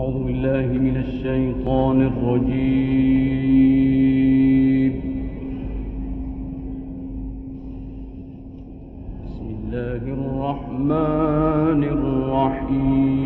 أعوذ بالله من الشيطان الرجيم. بسم الله الرحمن الرحيم.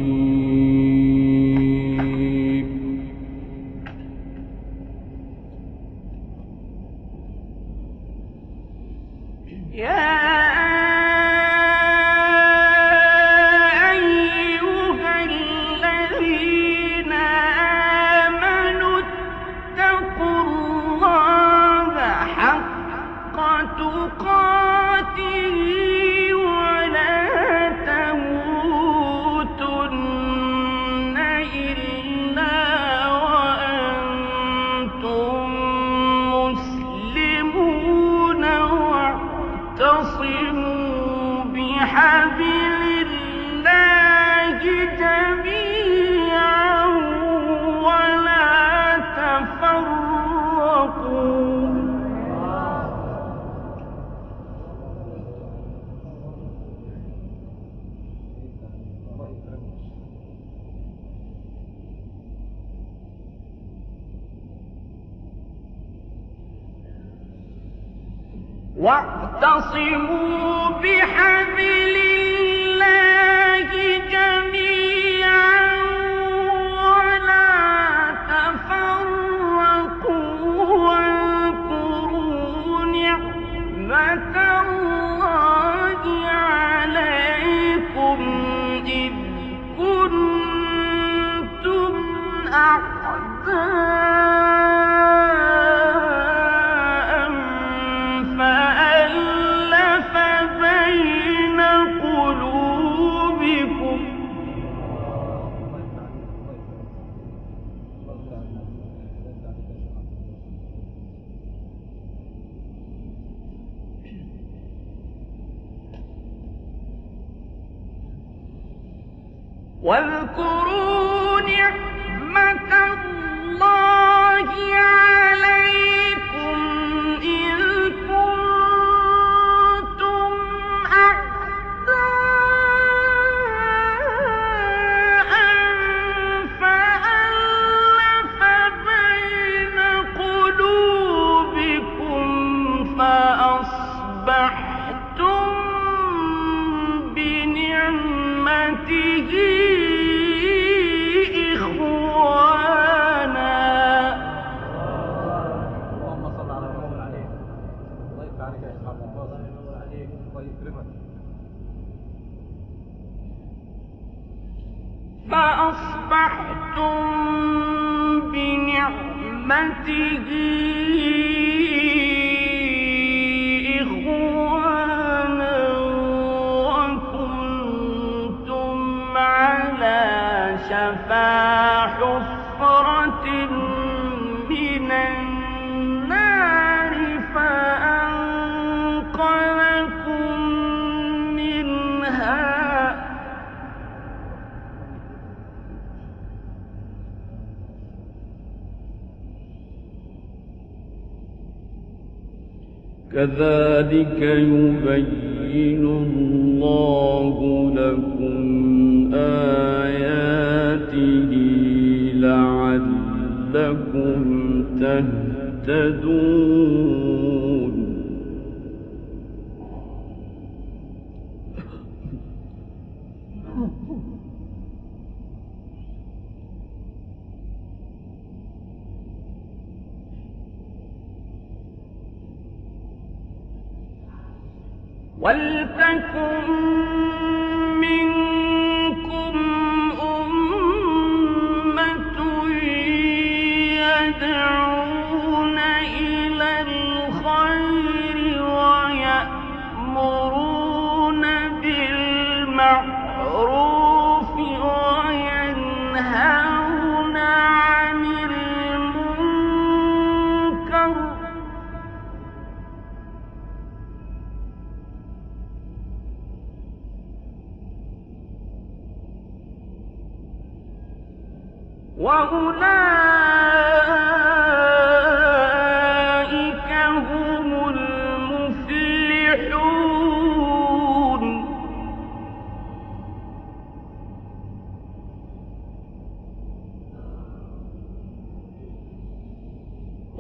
واعتصموا بحبل الله جميعا ولا تفرقوا واذكروا نعمة الله عليكم إذ كنتم أعداء واذكروا نعمة الله عليكم إذ كنتم أعداء فألف بين قلوبكم فأصبحتم بنعمته إخوانا وكنتم على شفا حفرة من النار فأنقذكم منها كذلك يبين الله لكم آياته لعلكم تهتدون. ولتكن منكم أمة يدعون إلى الخير ويأمرون بالمعروف وينهون عن المنكر وأولئك هم المفلحون.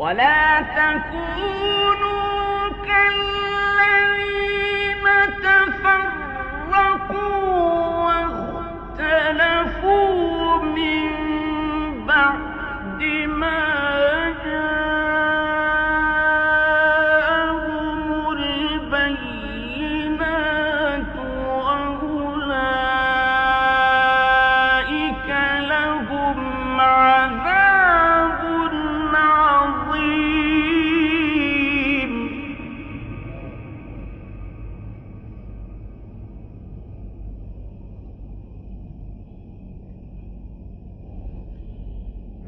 ولا تكونوا كالذين تفرقوا واختلفوا من بعد ما جاءهم البينات وأولئك لهم عذاب عظيم.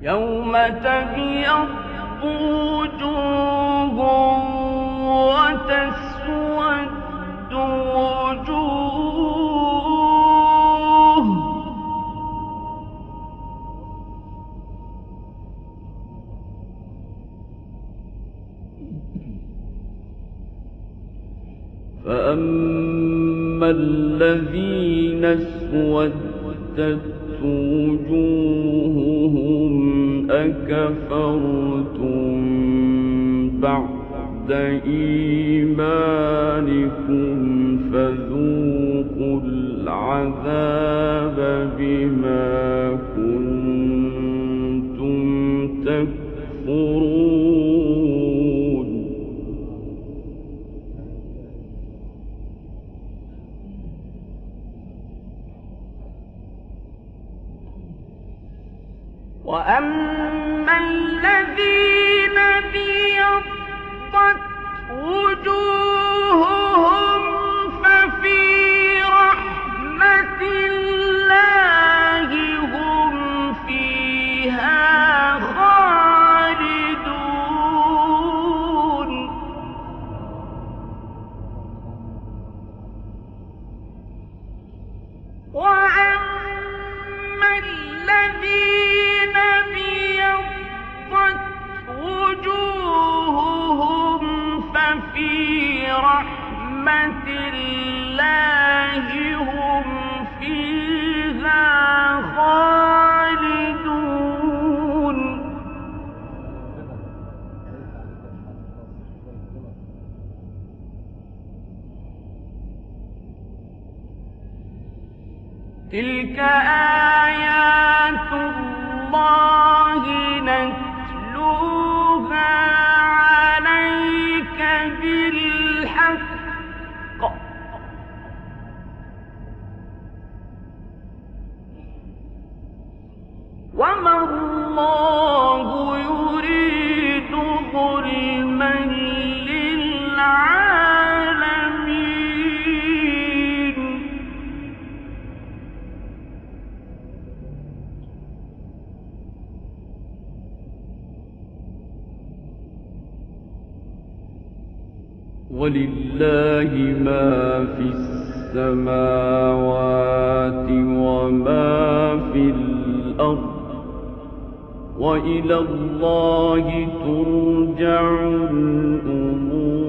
يوم تبيض وجوه وتسود وجوه فأما الذين اسودت وجوههم أكفرتم بعد إيمانكم فذوقوا العذاب بما كنتم تكفرون. وأما الذين ابيضت وجوههم ففي رحمة الله هم فيها خالدون. وأما الذين ابيضت وجوههم ففي رحمة الله هم فيها خالدون. تلك آيات الله نتلوها عليك بالحق وما الله يريد ظلما للعالمين. ولله ما في السماوات وما في الأرض وإلى الله ترجع الأمور.